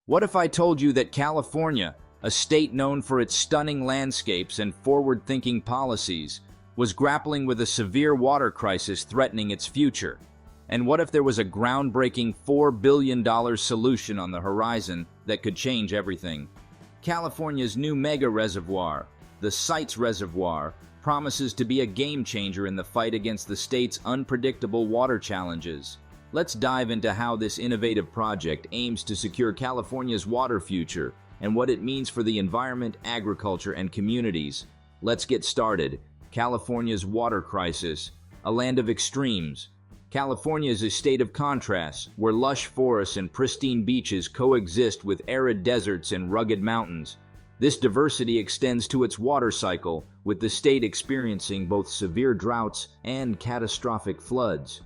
What if I told you that California, a state known for its stunning landscapes and forward-thinking policies, was grappling with a severe water crisis threatening its future? And what if there was a groundbreaking $4 billion solution on the horizon that could change everything? California's new mega reservoir, the Sites Reservoir, promises to be a game-changer in the fight against the state's unpredictable water challenges. Let's dive into how this innovative project aims to secure California's water future and what it means for the environment, agriculture, and communities. Let's get started. California's water crisis, a land of extremes. California is a state of contrasts, where lush forests and pristine beaches coexist with arid deserts and rugged mountains. This diversity extends to its water cycle, with the state experiencing both severe droughts and catastrophic floods.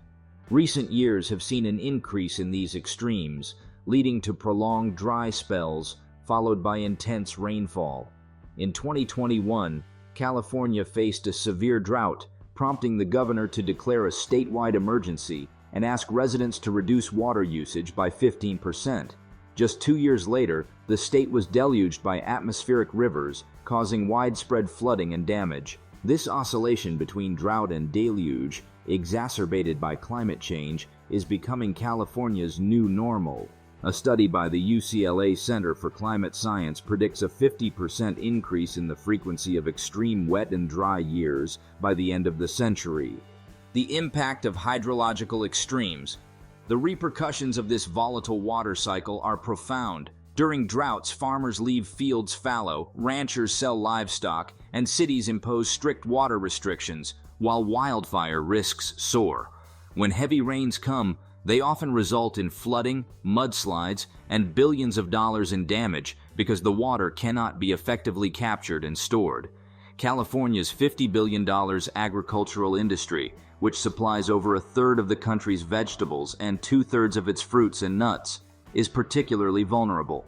Recent years have seen an increase in these extremes, leading to prolonged dry spells, followed by intense rainfall. In 2021, California faced a severe drought, prompting the governor to declare a statewide emergency and ask residents to reduce water usage by 15%. Just 2 years later, the state was deluged by atmospheric rivers, causing widespread flooding and damage. This oscillation between drought and deluge, exacerbated by climate change, is becoming California's new normal. A study by the UCLA Center for Climate Science predicts a 50% increase in the frequency of extreme wet and dry years by the end of the century. The impact of hydrological extremes. The repercussions of this volatile water cycle are profound. During droughts, farmers leave fields fallow, ranchers sell livestock, and cities impose strict water restrictions, while wildfire risks soar. When heavy rains come, they often result in flooding, mudslides, and billions of dollars in damage because the water cannot be effectively captured and stored. California's $50 billion agricultural industry, which supplies over a third of the country's vegetables and two-thirds of its fruits and nuts, is particularly vulnerable.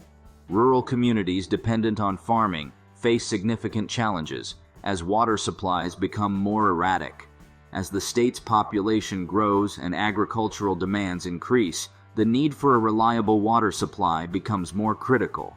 Rural communities dependent on farming face significant challenges as water supplies become more erratic. As the state's population grows and agricultural demands increase, the need for a reliable water supply becomes more critical.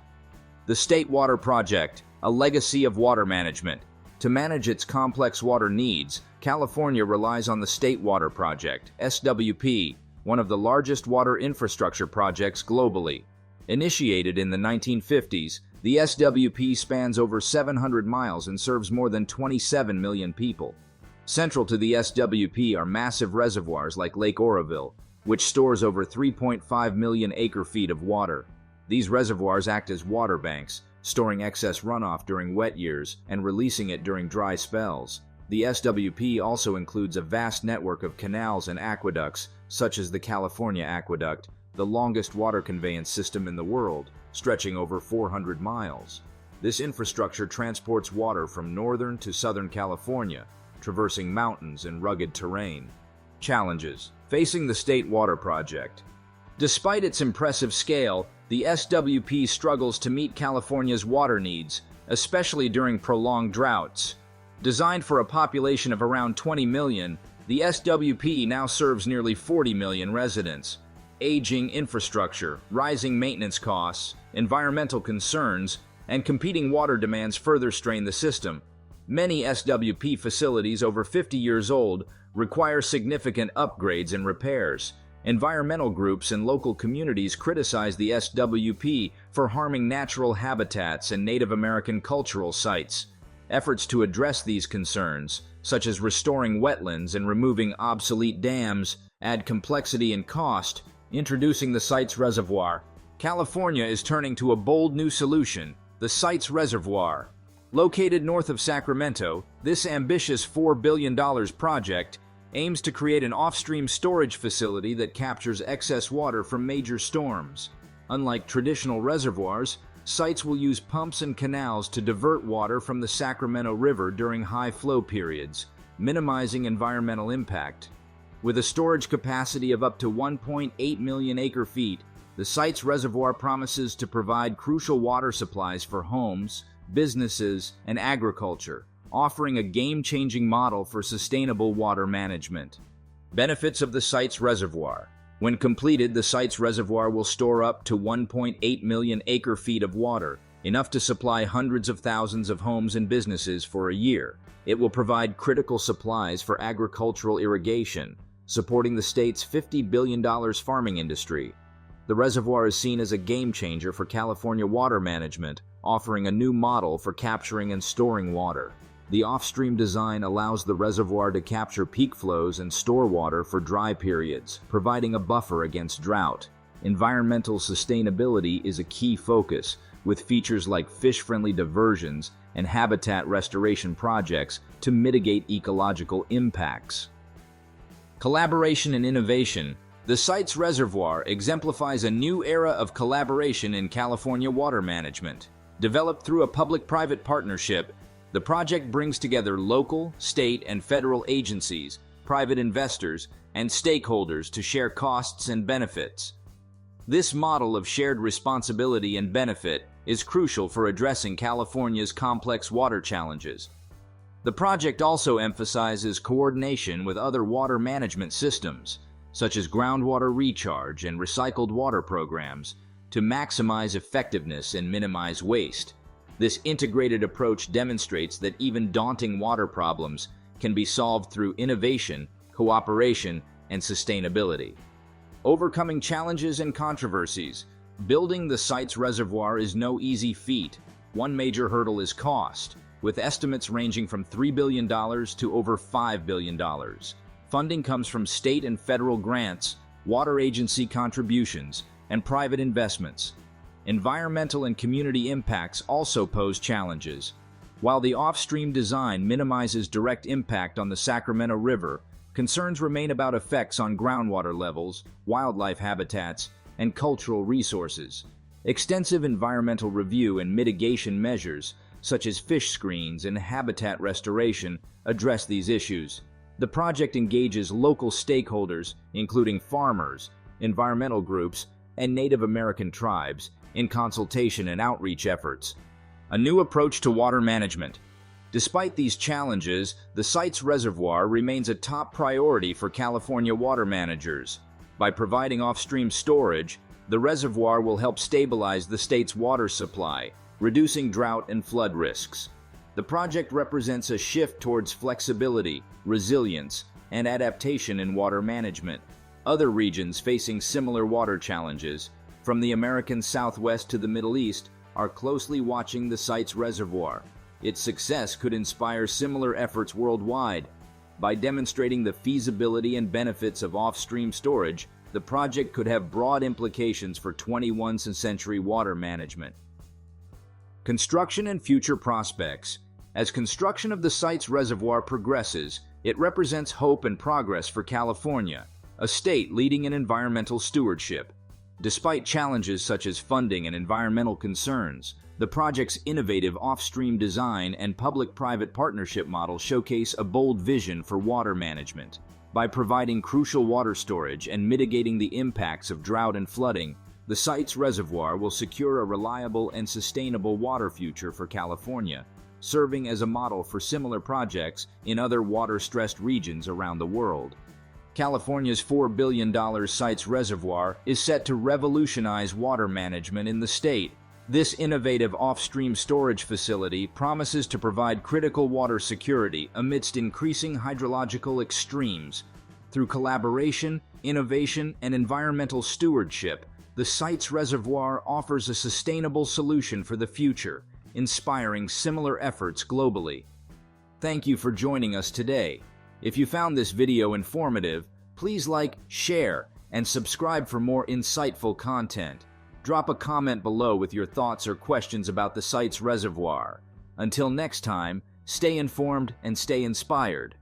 The State Water Project, a legacy of water management. To manage its complex water needs, California relies on the State Water Project, SWP, one of the largest water infrastructure projects globally. Initiated in the 1950s, the SWP spans over 700 miles and serves more than 27 million people. Central to the SWP are massive reservoirs like Lake Oroville, which stores over 3.5 million acre-feet of water. These reservoirs act as water banks, storing excess runoff during wet years and releasing it during dry spells. The SWP also includes a vast network of canals and aqueducts, such as the California Aqueduct, the longest water conveyance system in the world, stretching over 400 miles. This infrastructure transports water from northern to southern California, traversing mountains and rugged terrain. Challenges facing the State Water Project. Despite its impressive scale, the SWP struggles to meet California's water needs, especially during prolonged droughts. Designed for a population of around 20 million, the SWP now serves nearly 40 million residents. Aging infrastructure, rising maintenance costs, environmental concerns, and competing water demands further strain the system. Many SWP facilities over 50 years old require significant upgrades and repairs. Environmental groups and local communities criticize the SWP for harming natural habitats and Native American cultural sites. Efforts to address these concerns, such as restoring wetlands and removing obsolete dams, add complexity and cost. Introducing the Sites Reservoir. California is turning to a bold new solution, the Sites Reservoir. Located north of Sacramento, this ambitious $4 billion project aims to create an off-stream storage facility that captures excess water from major storms. Unlike traditional reservoirs, sites will use pumps and canals to divert water from the Sacramento River during high flow periods, minimizing environmental impact. With a storage capacity of up to 1.8 million acre-feet, the Sites Reservoir promises to provide crucial water supplies for homes, businesses, and agriculture, offering a game-changing model for sustainable water management. Benefits of the Sites Reservoir. When completed, the Sites Reservoir will store up to 1.8 million acre-feet of water, enough to supply hundreds of thousands of homes and businesses for a year. It will provide critical supplies for agricultural irrigation, supporting the state's $50 billion farming industry. The reservoir is seen as a game-changer for California water management, offering a new model for capturing and storing water. The off-stream design allows the reservoir to capture peak flows and store water for dry periods, providing a buffer against drought. Environmental sustainability is a key focus, with features like fish-friendly diversions and habitat restoration projects to mitigate ecological impacts. Collaboration and innovation. The Sites Reservoir exemplifies a new era of collaboration in California water management. Developed through a public-private partnership, the project brings together local, state, and federal agencies, private investors, and stakeholders to share costs and benefits. This model of shared responsibility and benefit is crucial for addressing California's complex water challenges. The project also emphasizes coordination with other water management systems, such as groundwater recharge and recycled water programs, to maximize effectiveness and minimize waste. This integrated approach demonstrates that even daunting water problems can be solved through innovation, cooperation, and sustainability. Overcoming challenges and controversies. Building the Sites Reservoir is no easy feat. One major hurdle is cost, with estimates ranging from $3 billion to over $5 billion. Funding comes from state and federal grants, water agency contributions, and private investments. Environmental and community impacts also pose challenges. While the off-stream design minimizes direct impact on the Sacramento River, concerns remain about effects on groundwater levels, wildlife habitats, and cultural resources. Extensive environmental review and mitigation measures, such as fish screens and habitat restoration, address these issues. The project engages local stakeholders, including farmers, environmental groups, and Native American tribes, in consultation and outreach efforts. A new approach to water management. Despite these challenges, the Sites Reservoir remains a top priority for California water managers. By providing off-stream storage, the reservoir will help stabilize the state's water supply, reducing drought and flood risks. The project represents a shift towards flexibility, resilience, and adaptation in water management. Other regions facing similar water challenges, from the American Southwest to the Middle East, are closely watching the Sites Reservoir. Its success could inspire similar efforts worldwide. By demonstrating the feasibility and benefits of off-stream storage, the project could have broad implications for 21st century water management. Construction and future prospects. As construction of the Sites Reservoir progresses, it represents hope and progress for California, a state leading in environmental stewardship. Despite challenges such as funding and environmental concerns, the project's innovative off-stream design and public-private partnership model showcase a bold vision for water management. By providing crucial water storage and mitigating the impacts of drought and flooding, the Sites Reservoir will secure a reliable and sustainable water future for California, serving as a model for similar projects in other water-stressed regions around the world. California's $4 billion Sites Reservoir is set to revolutionize water management in the state. This innovative off-stream storage facility promises to provide critical water security amidst increasing hydrological extremes. Through collaboration, innovation, and environmental stewardship, the Sites Reservoir offers a sustainable solution for the future, inspiring similar efforts globally. Thank you for joining us today. If you found this video informative, please like, share, and subscribe for more insightful content. Drop a comment below with your thoughts or questions about the Sites Reservoir. Until next time, stay informed and stay inspired.